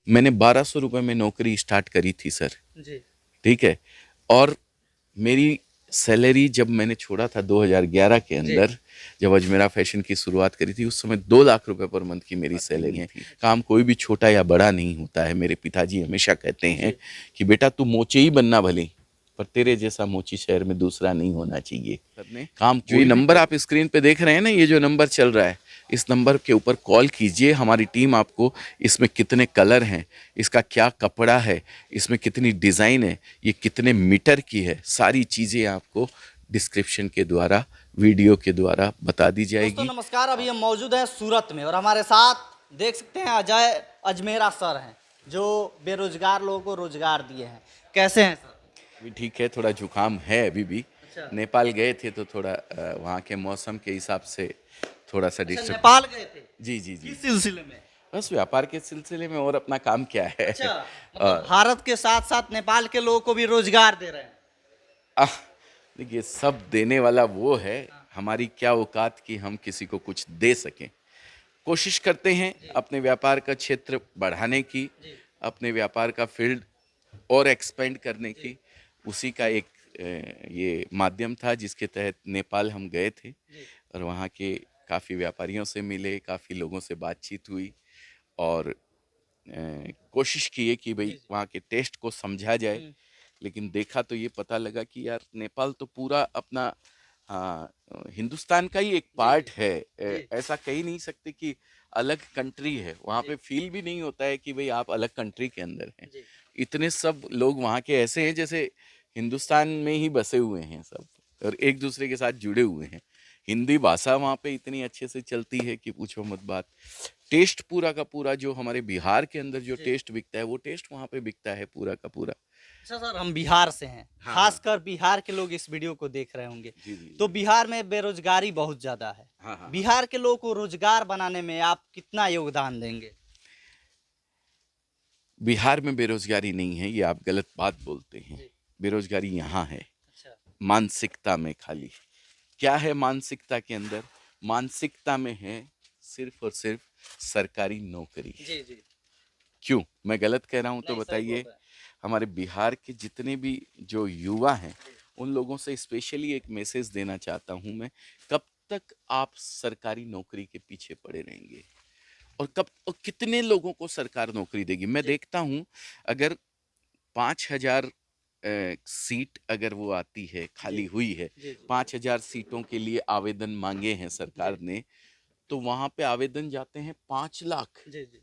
मैंने 1200 रुपये में नौकरी स्टार्ट करी थी सर। जी। ठीक है। और मेरी सैलरी जब मैंने छोड़ा था 2011 के जी। अंदर, जब अजमेरा फैशन की शुरुआत करी थी, उस समय 2 लाख रुपए पर मंथ की मेरी सैलरी है। काम कोई भी छोटा या बड़ा नहीं होता है। मेरे पिताजी हमेशा कहते हैं जी। कि बेटा तू मोचे ही बनना भले, पर तेरे जैसा मोची शहर में दूसरा नहीं होना चाहिए। काम जो ये नंबर आप स्क्रीन पे देख रहे हैं ना, ये जो नंबर चल रहा है, इस नंबर के ऊपर कॉल कीजिए। हमारी टीम आपको इसमें कितने कलर हैं, इसका क्या कपड़ा है, इसमें कितनी डिज़ाइन है, ये कितने मीटर की है, सारी चीज़ें आपको डिस्क्रिप्शन के द्वारा, वीडियो के द्वारा बता दी दोस्तों जाएगी। नमस्कार, अभी हम मौजूद हैं सूरत में और हमारे साथ देख सकते हैं अजय अजमेरा सर हैं जो बेरोजगार लोगों को रोजगार दिए हैं। कैसे हैं सर? अभी ठीक है, थोड़ा जुकाम है अभी भी। अच्छा। नेपाल गए थे तो थोड़ा वहाँ के मौसम के हिसाब से थोड़ा सा अच्छा, डिस्टर्ब। नेपाल गए थे? जी जी जी। किस सिलसिले में? बस व्यापार के सिलसिले में, और अपना काम क्या है। अच्छा, मतलब भारत के साथ साथ नेपाल के लोगों को भी रोजगार दे रहे हैं। आह, देखिए, सब देने वाला वो है, हमारी क्या औकात कि हम किसी को कुछ दे सकें। कोशिश करते हैं अपने व्यापार का क्षेत्र बढ़ाने की, जी। अपने व्यापार का फील्ड और एक्सपेंड करने की। उसी का एक ये माध्यम था जिसके तहत नेपाल हम गए थे, जी। और वहाँ के काफ़ी व्यापारियों से मिले, काफ़ी लोगों से बातचीत हुई, और कोशिश की है कि जी। भाई जी। वहाँ के टेस्ट को समझा जाए। हम्म। लेकिन देखा तो ये पता लगा कि यार नेपाल तो पूरा अपना, हाँ, हिंदुस्तान का ही एक जी। पार्ट है। जी। ऐसा कह ही नहीं सकते कि अलग कंट्री है। वहाँ जी। पे फील भी नहीं होता है कि भाई आप अलग कंट्री के अंदर हैं। जी। इतने सब लोग वहाँ के ऐसे हैं जैसे हिंदुस्तान में ही बसे हुए हैं सब, और एक दूसरे के साथ जुड़े हुए हैं। हिंदी भाषा वहाँ पे इतनी अच्छे से चलती है कि पूछो मत बात। टेस्ट पूरा का पूरा जो हमारे बिहार के अंदर जो जी। टेस्ट बिकता है, वो टेस्ट वहाँ पे बिकता है पूरा का पूरा। अच्छा सर, हम बिहार से हैं, हाँ हाँ। खासकर बिहार के लोग इस वीडियो को देख रहे होंगे। जी जी तो जी। बिहार में बेरोजगारी बहुत ज्यादा है। हाँ हाँ हाँ। बिहार के लोगों को रोजगार बनाने में आप कितना योगदान देंगे? बिहार में बेरोजगारी नहीं है, ये आप गलत बात बोलते हैं। जी। बेरोजगारी यहाँ है, अच्छा। मानसिकता में खाली। क्या है मानसिकता के अंदर? मानसिकता में है सिर्फ और सिर्फ सरकारी नौकरी। जी। जी। क्यों मैं गलत कह रहा हूँ तो नहीं, सही बोल बताइए। रहे हैं। हमारे बिहार के जितने भी जो युवा हैं, जी। उन लोगों से स्पेशली एक मैसेज देना चाहता हूँ मैं। कब तक आप सरकारी नौकरी के पीछे पड़े रहेंगे, और कब और कितने लोगों को सरकार नौकरी देगी? मैं जी। देखता हूँ, अगर 5,000 सीट अगर वो आती है, जी। खाली हुई है, जी। जी। 5,000 सीटों के लिए आवेदन मांगे हैं जी। सरकार ने, तो वहां पे आवेदन जाते हैं 5 लाख, जी। जी।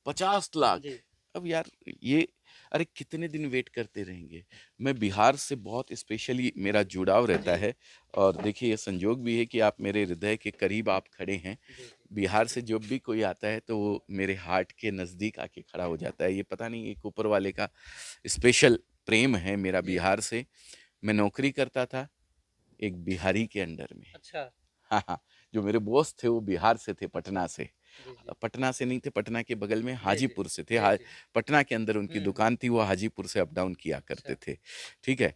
50 लाख। जी। अब यार ये, अरे कितने दिन वेट करते रहेंगे? मैं बिहार से बहुत स्पेशली मेरा जुड़ाव रहता जी। है, और देखिए ये संजोग भी है कि आप मेरे हृदय के करीब आप खड़े हैं। जी। बिहार से जब भी कोई आता है तो वो मेरे हार्ट के नज़दीक आके खड़ा हो जाता है। ये पता नहीं, एक ऊपर वाले का स्पेशल प्रेम है मेरा जी। बिहार से। मैं नौकरी करता था एक बिहारी के अंडर में। अच्छा। हाँ हाँ। जो मेरे बॉस थे वो बिहार से थे, पटना से। जी। जी। पटना से नहीं थे, पटना के बगल में जी। जी। हाजीपुर से थे। जी। जी। पटना के अंदर उनकी दुकान थी, वो हाजीपुर से अप डाउन किया करते अच्छा। थे। ठीक है।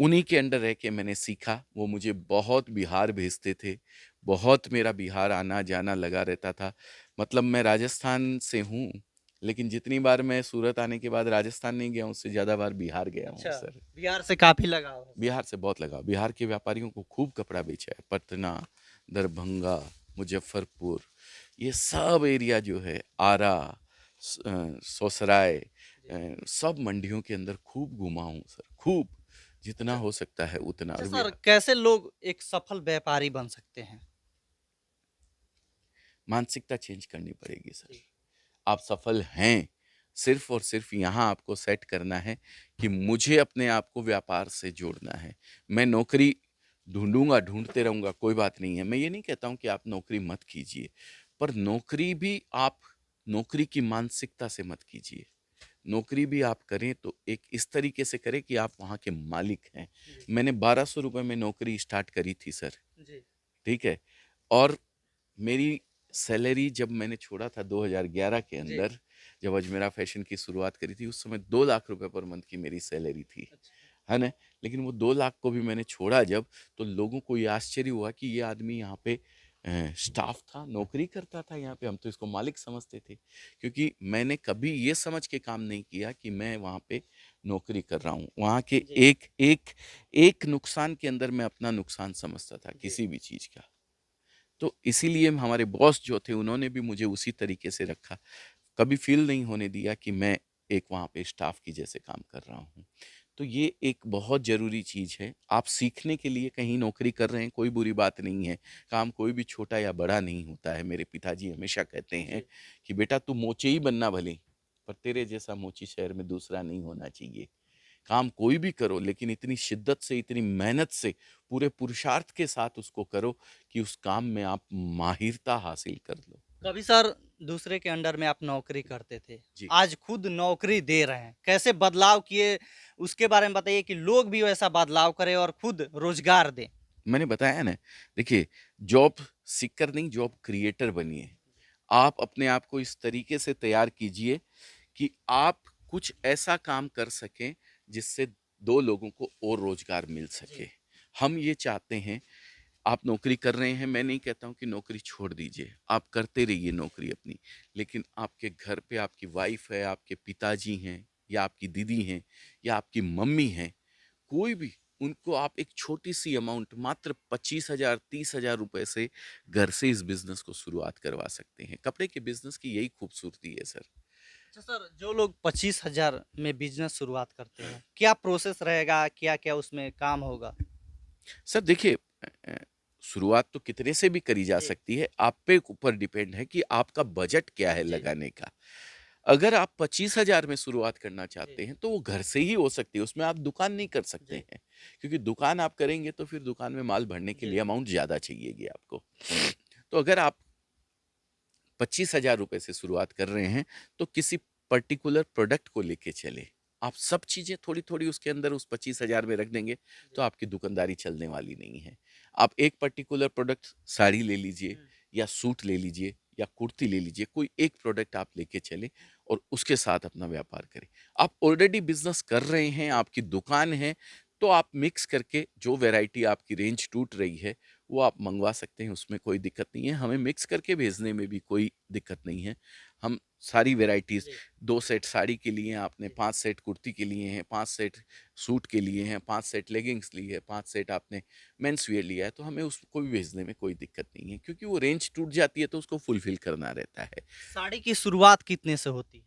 उन्हीं के अंडर रह के मैंने सीखा। वो मुझे बहुत बिहार भेजते थे, बहुत मेरा बिहार आना जाना लगा रहता था। मतलब मैं राजस्थान से हूँ, लेकिन जितनी बार मैं सूरत आने के बाद राजस्थान नहीं गया हूँ, उससे ज़्यादा बार बिहार गया हूँ अच्छा, सर। बिहार से काफी लगाव है। बिहार से बहुत लगा। बिहार के व्यापारियों को खूब कपड़ा बेचा है। पटना, दरभंगा, मुजफ्फरपुर, ये सब एरिया जो है, आरा, सौसराय, जी। सब मंडियों के अंदर खूब घुमा हूँ सर, खूब, जितना अच्छा। हो सकता है उतना। अच्छा और सर, कैसे लोग एक सफल व्यापारी बन सकते हैं? मानसिकता चेंज करनी पड़ेगी सर। जी। आप सफल हैं, सिर्फ और सिर्फ यहाँ आपको सेट करना है कि मुझे अपने आप को व्यापार से जोड़ना है। मैं नौकरी ढूंढूंगा, ढूंढते रहूंगा, कोई बात नहीं है। मैं ये नहीं कहता हूँ कि आप नौकरी मत कीजिए, पर नौकरी भी आप नौकरी की मानसिकता से मत कीजिए। नौकरी भी आप करें तो एक इस तरीके से करें कि आप वहाँ के मालिक हैं। जी। मैंने 1200 रुपये में नौकरी स्टार्ट करी थी सर। जी। ठीक है। और मेरी सैलरी जब मैंने छोड़ा था 2011 के जी। अंदर, जब अजमेरा फैशन की शुरुआत करी थी, उस समय 2 लाख रुपए पर मंथ की मेरी सैलरी थी, अच्छा। है ना। लेकिन वो 2 लाख को भी मैंने छोड़ा जब, तो लोगों को ये आश्चर्य हुआ कि ये आदमी यहाँ पे स्टाफ था, नौकरी करता था यहाँ पे, हम तो इसको मालिक समझते थे, क्योंकि मैंने कभी ये समझ के काम नहीं किया कि मैं वहाँ पे नौकरी कर रहा हूँ। वहाँ के जी। एक एक एक नुकसान के अंदर मैं अपना नुकसान समझता था किसी भी चीज़ का। तो इसीलिए हमारे बॉस जो थे उन्होंने भी मुझे उसी तरीके से रखा, कभी फील नहीं होने दिया कि मैं एक वहाँ पे स्टाफ की जैसे काम कर रहा हूँ। तो ये एक बहुत ज़रूरी चीज़ है। आप सीखने के लिए कहीं नौकरी कर रहे हैं, कोई बुरी बात नहीं है। काम कोई भी छोटा या बड़ा नहीं होता है। मेरे पिताजी हमेशा कहते हैं जी। कि बेटा तू मोची ही बनना भले, पर तेरे जैसा मोची शहर में दूसरा नहीं होना चाहिए। काम कोई भी करो लेकिन इतनी शिद्दत से, इतनी मेहनत से, पूरे पुरुषार्थ के साथ उसको करो कि उस काम में आप माहिरता हासिल कर लो। कभी सर दूसरे के अंडर में आप नौकरी करते थे, जी। आज खुद नौकरी दे रहे हैं, कैसे बदलाव किए उसके बारे में बताइए कि लोग भी वैसा बदलाव करें और खुद रोजगार दें? मैंने बताया ना, देखिए, जॉब सीकर नहीं, जॉब क्रिएटर बनिए। आप अपने आप को इस तरीके से तैयार कीजिए कि आप कुछ ऐसा काम कर सकें जिससे 2 लोगों को और रोज़गार मिल सके। जी। हम ये चाहते हैं, आप नौकरी कर रहे हैं, मैं नहीं कहता हूँ कि नौकरी छोड़ दीजिए, आप करते रहिए नौकरी अपनी, लेकिन आपके घर पे आपकी वाइफ़ है, आपके पिताजी हैं या आपकी दीदी हैं या आपकी मम्मी हैं, कोई भी, उनको आप एक छोटी-सी अमाउंट मात्र 25,000 30,000 रुपए से घर से इस बिज़नेस को शुरुआत करवा सकते हैं। कपड़े के बिज़नेस की यही खूबसूरती है सर। अच्छा सर, जो लोग 25,000 में बिजनेस शुरुआत करते हैं, क्या प्रोसेस रहेगा? क्या-क्या उसमें काम होगा? सर देखिए, अ, शुरुआत तो कितने से भी करी जा जी। सकती है, आप पे ऊपर डिपेंड है कि आपका बजट क्या है जी। लगाने का। अगर आप 25,000 में शुरुआत करना जी। चाहते हैं, तो वो घर से ही हो सकती है, उसमें आप दुकान नहीं कर सकते जी। हैं। क्योंकि दुकान आप करेंगे तो फिर दुकान में माल भरने के जी। लिए अमाउंट ज़्यादा चाहिएगी आपको। तो अगर आप 25,000 रुपए से शुरुआत कर रहे हैं, तो किसी पर्टिकुलर प्रोडक्ट को लेके चलें। आप सब चीज़ें थोड़ी-थोड़ी उसके अंदर उस 25,000 में रख देंगे, तो आपकी दुकानदारी चलने वाली नहीं है। आप एक पर्टिकुलर प्रोडक्ट, साड़ी ले लीजिए हुँ। या सूट ले लीजिए या कुर्ती ले लीजिए, कोई एक प्रोडक्ट आप लेके चलें और उसके साथ अपना व्यापार करें। आप ऑलरेडी बिज़नेस कर रहे हैं, जी। आपकी दुकान है, तो आप मिक्स करके जो वैरायटी आपकी रेंज टूट रही है, वो आप मँगवा सकते हैं, उसमें कोई दिक्कत नहीं है। हमें मिक्स करके भेजने में भी कोई दिक्कत नहीं है। हम सारी वैराइटीज़, जी। 2 सेट साड़ी के लिए हैं आपने, जी। 5 सेट कुर्ती के लिए हैं, 5 सेट सूट के लिए हैं, 5 सेट लेगिंग्स ली है, 5 सेट आपने मेंस वियर लिया है, तो हमें उसको भी भेजने में कोई दिक्कत नहीं है, क्योंकि वो रेंज टूट जाती है तो उसको फुलफ़िल करना रहता है। साड़ी की शुरुआत कितने से होती है?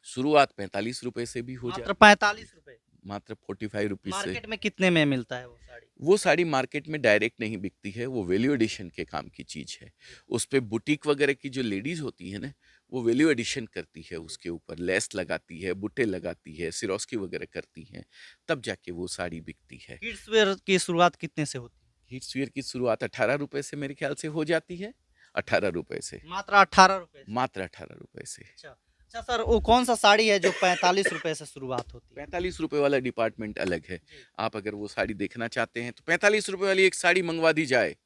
शुरुआत ₹45 से भी हो मात्र जाती है, ₹45? मात्र ₹45 से। मार्केट में कितने में मिलता है वो साड़ी? वो साड़ी मार्केट में डायरेक्ट नहीं बिकती है, वो वैल्यू एडिशन के काम की चीज़ है। जी। उस पे बुटीक वगैरह की जो लेडीज़ होती हैं ना, वो वैल्यू एडिशन करती है, जी। उसके ऊपर लेस लगाती है, बुट्टे लगाती है, सिरोस्की वगैरह करती हैं, तब जाके वो साड़ी बिकती है। किड्स वियर की शुरुआत कितने से होती है? किड्स वियर की शुरुआत ₹18 से मेरे ख्याल से हो जाती है, ₹18 से, मात्र ₹18 से? मात्र ₹18 से। अच्छा। अच्छा सर, वो कौन-सा साड़ी है जो ₹45 से शुरुआत होती है? ₹45 वाला डिपार्टमेंट अलग है। जी। आप अगर वो साड़ी देखना चाहते हैं, तो ₹45 वाली एक साड़ी मँगवा दी जाए,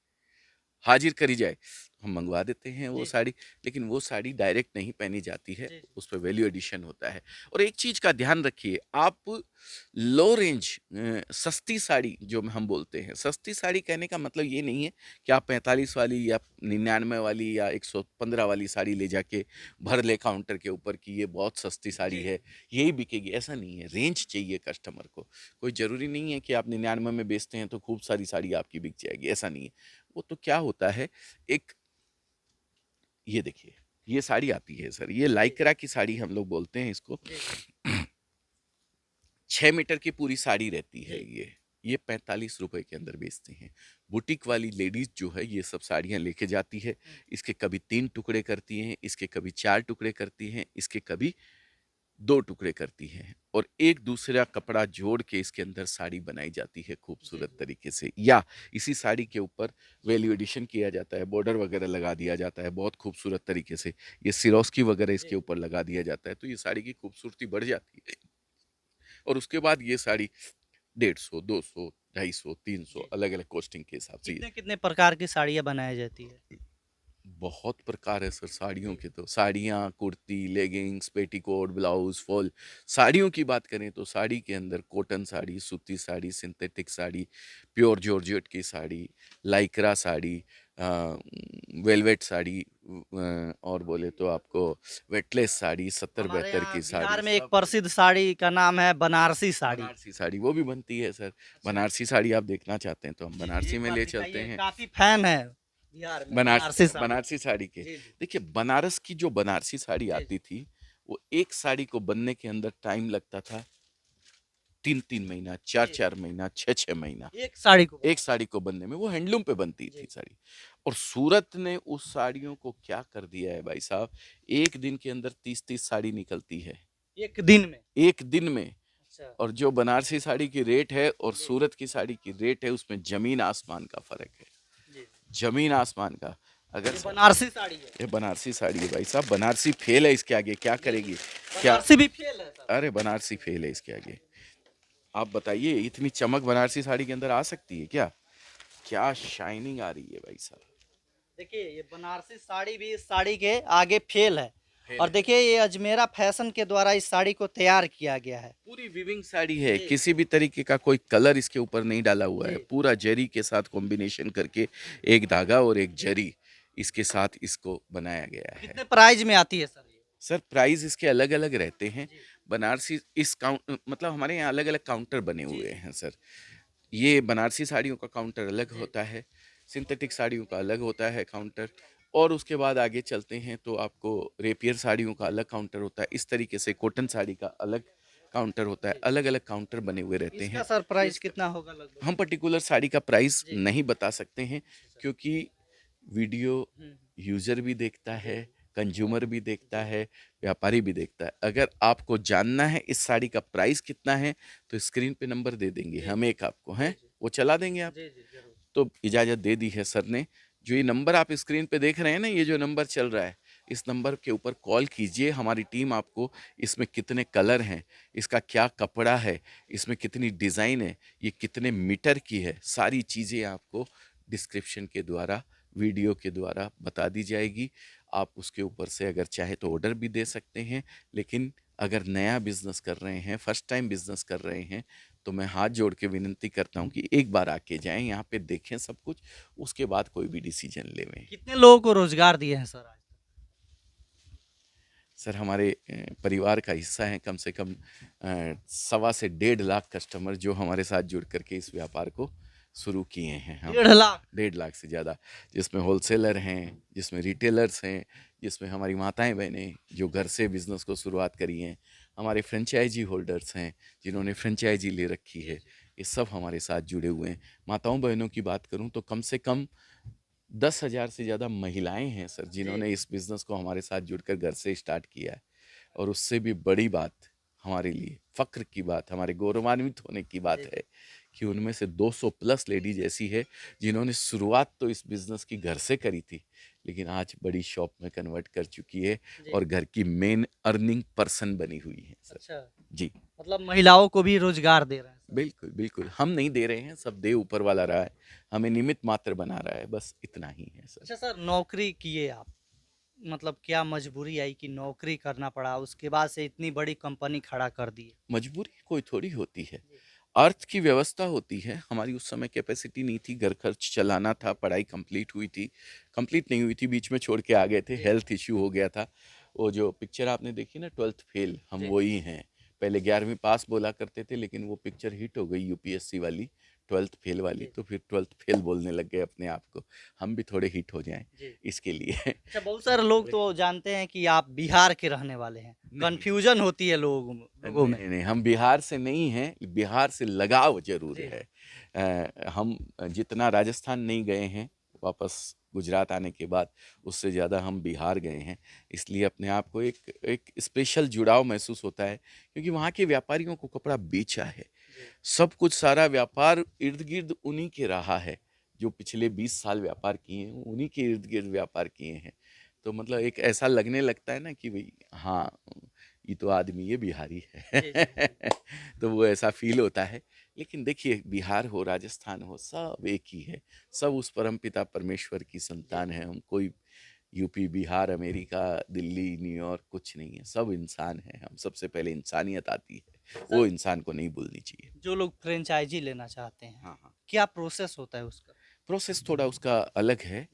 हाजिर करी जाए, हम मंगवा देते हैं वो जी। साड़ी, लेकिन वो साड़ी डायरेक्ट नहीं पहनी जाती है, जी। जी। उस पे वैल्यू एडिशन होता है। और एक चीज़ का ध्यान रखिए, आप लो रेंज सस्ती साड़ी जो हम बोलते हैं, सस्ती साड़ी कहने का मतलब ये नहीं है कि आप 45 वाली या 99 वाली या 115 वाली साड़ी ले जाके भर ले काउंटर के ऊपर कि ये बहुत सस्ती साड़ी जी। है, यही बिकेगी, ऐसा नहीं है। रेंज चाहिए कस्टमर को। कोई ज़रूरी नहीं है कि आप 99 में बेचते हैं तो खूब सारी साड़ी आपकी बिक जाएगी, ऐसा नहीं है। वो तो क्या होता है, एक, ये देखिए, ये साड़ी आती है सर, ये जी। लाइक्रा की साड़ी हम लोग बोलते हैं इसको। जी। 6 मीटर की पूरी साड़ी रहती है जी। ये ₹45 के अंदर बेचते हैं। बुटीक वाली लेडीज़ जो है ये सब साड़ियाँ लेके जाती है, हुँ। इसके कभी 3 टुकड़े करती हैं, इसके कभी 4 टुकड़े करती हैं, इसके कभी 2 टुकड़े करती हैं और एक दूसरा कपड़ा जोड़ के इसके अंदर साड़ी बनाई जाती है जी। खूबसूरत जी। तरीके से, या इसी साड़ी के ऊपर वैल्यू एडिशन किया जाता है, बॉर्डर वगैरह लगा दिया जाता है बहुत खूबसूरत तरीके से। ये सिरोस्की वगैरह इसके जी। ऊपर लगा दिया जाता है, तो ये साड़ी की खूबसूरती बढ़ जाती है। और उसके बाद ये साड़ी 150, 200, 250, 300 जी। अलग-अलग कॉस्टिंग के हिसाब से। कितने-कितने प्रकार की साड़ियाँ बनाई जाती है? बहुत प्रकार है सर साड़ियों जी। के तो। साड़ियाँ, kurti, leggings, petticoat, blouse, fall. साड़ियों की बात करें तो साड़ी के अंदर कॉटन साड़ी, सूती sari, synthetic sari, pure georgette की साड़ी, लाइक्रा साड़ी, वेलवेट साड़ी, और बोले तो आपको वेटलेस साड़ी, सत्तर हमारे बहत्तर यहाँ की बिहार साड़ी, में एक सब प्रसिद्ध साड़ी का नाम है बनारसी साड़ी। बनारसी साड़ी वो भी बनती है सर। बनारसी साड़ी आप देखना चाहते हैं तो हम जी, जी, बनारसी एक में बार ले चलते दिखाइए, हैं। काफी फैन है बिहार में बनारसी बनारसी साड़ी। बनारसी साड़ी के, जी, जी, देखिए बनारस की जो बनारसी साड़ी जी, आती थी, वो एक साड़ी को बनने के अंदर टाइम लगता था 3-3 महीना, चार जी, चार महीना, 6-6 महीना एक साड़ी को एक साड़ी को बनने में। वो हैंडलूम पे बनती थी जी, साड़ी। और सूरत ने उस साड़ियों को क्या कर दिया है भाई साहब, एक दिन के अंदर 30-30 साड़ी निकलती है, एक दिन में। एक दिन में। अच्छा। और जो बनारसी साड़ी की रेट है और जी, सूरत की साड़ी की रेट है, उसमें जमीन आसमान का फर्क है, जी, जमीन आसमान का। अगर ये सर, बनारसी साड़ी है। ये बनारसी साड़ी है भाई साहब, बनारसी फेल है इसके आगे, क्या जी, जी, करेगी क्या। बनारसी भी फेल है सर। अरे बनारसी फेल है इसके आगे। आप बताइए इतनी चमक बनारसी साड़ी के अंदर आ सकती है क्या? क्या शाइनिंग आ रही है भाई साहब। देखिए ये बनारसी साड़ी भी इस साड़ी के आगे फेल है। फेल और है। देखिए ये अजमेरा फैशन के द्वारा इस साड़ी को तैयार किया गया है। पूरी विविंग साड़ी है, जी, किसी भी तरीके का कोई कलर इसके ऊपर नहीं डाला हुआ है, जी, पूरा जरी के साथ कॉम्बिनेशन करके एक धागा और एक जरी इसके साथ इसको बनाया गया है। कितने प्राइस में आती है सर ये? सर प्राइस इसके अलग अलग रहते हैं। जी, बनारसी इस काउंट मतलब हमारे यहाँ अलग अलग काउंटर बने जी, हुए जी, हैं सर। ये बनारसी साड़ियों का काउंटर अलग जी, होता है, सिंथेटिक साड़ियों का अलग होता है काउंटर। और उसके बाद आगे चलते हैं तो आपको रेपियर साड़ियों का अलग काउंटर होता है, इस तरीके से कॉटन साड़ी का अलग काउंटर होता है, जी। अलग अलग काउंटर बने हुए रहते इसका हैं। सर प्राइस इस कितना होगा लगभग? हम पर्टिकुलर साड़ी का प्राइस जी, नहीं बता सकते हैं, अच्छा सर। क्योंकि वीडियो हुँ, यूजर भी देखता जी, है, कंज्यूमर भी देखता जी, है, व्यापारी भी देखता है। अगर आपको जानना है इस साड़ी का प्राइस कितना है, तो स्क्रीन पे नंबर दे देंगे जी, हम एक आपको, जी, हैं जी, वो चला देंगे आप। जी, जी, ज़रूर। तो इजाज़त दे दी है सर ने। जो ये नंबर आप स्क्रीन पे देख रहे हैं ना, ये जो नंबर चल रहा है, इस नंबर के ऊपर कॉल कीजिए। हमारी टीम आपको इसमें कितने कलर हैं, इसका क्या कपड़ा है, इसमें कितनी डिज़ाइन है, ये कितने मीटर की है, सारी चीज़ें आपको डिस्क्रिप्शन के द्वारा, वीडियो के द्वारा बता दी जाएगी। आप उसके ऊपर से अगर चाहे तो ऑर्डर भी दे सकते हैं। लेकिन अगर नया बिज़नेस कर रहे हैं, फर्स्ट टाइम बिज़नेस कर रहे हैं, तो मैं हाथ जोड़ के विनती करता हूँ कि एक बार आके जाएं, यहाँ पे देखें सब कुछ, उसके बाद कोई भी डिसीजन लेवें। कितने लोगों को रोज़गार दिए हैं सर आज तक? सर हमारे परिवार का हिस्सा है कम से कम 1.25 से 1.5 लाख कस्टमर, जो हमारे साथ जुड़ करके इस व्यापार को शुरू किए हैं हम। 1.5 लाख? 1.5 लाख से ज़्यादा, जिसमें होलसेलर हैं, जिसमें रिटेलर्स हैं, जिसमें हमारी माताएं बहनें जो घर से बिज़नेस को शुरुआत करी हैं, हमारे फ्रेंचाइजी होल्डर्स हैं जिन्होंने फ्रेंचाइजी ले रखी है, ये सब हमारे साथ जुड़े हुए हैं। माताओं बहनों की बात करूं तो कम से कम 10,000 से ज़्यादा महिलाएं हैं सर, जी, जिन्होंने इस बिज़नेस को हमारे साथ जुड़कर घर से स्टार्ट किया है। और उससे भी बड़ी बात, हमारे लिए फ़ख्र की बात, हमारे गौरवान्वित होने की बात जी, है कि उनमें से 200 प्लस लेडीज ऐसी है जिन्होंने शुरुआत तो इस बिज़नेस की घर से करी थी, लेकिन आज बड़ी शॉप में कन्वर्ट कर चुकी है जी। और घर की मेन अर्निंग पर्सन बनी हुई है सर। अच्छा, जी, मतलब महिलाओं को भी रोज़गार दे रहे हैं सर। बिल्कुल, बिल्कुल। हम नहीं दे रहे हैं, सब दे ऊपर वाला रहा है। हमें निमित्त मात्र बना रहा है, बस इतना ही है सर। अच्छा सर, नौकरी किए आप, मतलब क्या मजबूरी आई कि नौकरी करना पड़ा, उसके बाद से इतनी बड़ी कंपनी खड़ा कर दी है? मजबूरी कोई थोड़ी होती है, जी, अर्थ की व्यवस्था होती है। हमारी उस समय कैपेसिटी नहीं थी, घर खर्च चलाना था, पढ़ाई कंप्लीट हुई थी, कंप्लीट नहीं हुई थी, बीच में छोड़ के आ गए थे, जी, हेल्थ इश्यू हो गया था। वो जो पिक्चर आपने देखी ना 12th फेल, हम जी, वही हैं। पहले 11वीं पास बोला करते थे, लेकिन वो पिक्चर हिट हो गई यूपीएससी वाली, 12th फेल वाली, जी, तो फिर 12th फेल बोलने लग गए अपने आप को। हम भी थोड़े हिट हो जाएं जी। इसके लिए। अच्छा, बहुत सारे लोग तो जानते हैं कि आप बिहार के रहने वाले हैं, नहीं, कन्फ्यूज़न होती है लोगों में। नहीं, नहीं, हम बिहार से नहीं हैं, बिहार से लगाव ज़रूर जी, है। हम जितना राजस्थान नहीं गए हैं, वापस गुजरात आने के बाद, उससे ज़्यादा हम बिहार गए हैं। इसलिए अपने आप को एक एक स्पेशल जुड़ाव महसूस होता है, क्योंकि वहाँ के व्यापारियों को कपड़ा बेचा है। जी, सब कुछ सारा व्यापार इर्द-गिर्द उन्हीं के रहा है, जो पिछले 20 साल व्यापार किए हैं, उन्हीं के इर्द-गिर्द व्यापार किए हैं। तो मतलब एक ऐसा लगने लगता है ना कि भई हाँ, ये तो आदमी ये बिहारी है। जी, जी, जी। तो वो ऐसा फ़ील होता है। लेकिन देखिए बिहार हो, राजस्थान हो, सब एक ही है। सब उस परमपिता परमेश्वर की जी, संतान हैं हम। कोई UP, Bihar, America, Delhi, New York कुछ नहीं है। सब इंसान हैं हम। सबसे पहले इंसानियत आती है। वो सर, इंसान को नहीं भूलनी चाहिए। जो लोग फ्रेंचाइज़ी लेना चाहते हैं, हाँ, हाँ। क्या प्रोसेस होता है उसका? प्रोसेस थोड़ा उसका अलग है।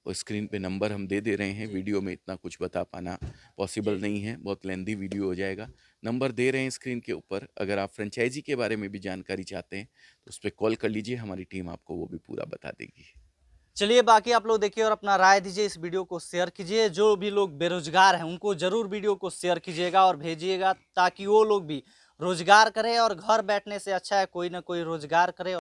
और स्क्रीन पे नंबर हम दे रहे हैं, वीडियो में इतना कुछ बता पाना पॉसिबल नहीं है, बहुत लेंदी वीडियो हो जाएगा। नंबर दे रहे हैं स्क्रीन के ऊपर, अगर आप फ्रेंचाइजी के बारे में भी जानकारी चाहते हैं तो उस पर कॉल कर लीजिए, हमारी टीम आपको वो भी पूरा बता देगी। चलिए बाकी आप लोग देखिए और अपना राय दीजिए, इस वीडियो को शेयर कीजिए। जो भी लोग बेरोजगार हैं उनको जरूर वीडियो को शेयर कीजिएगा और भेजिएगा, ताकि वो लोग भी रोजगार करें, और घर बैठने से अच्छा है कोई ना कोई रोजगार करे।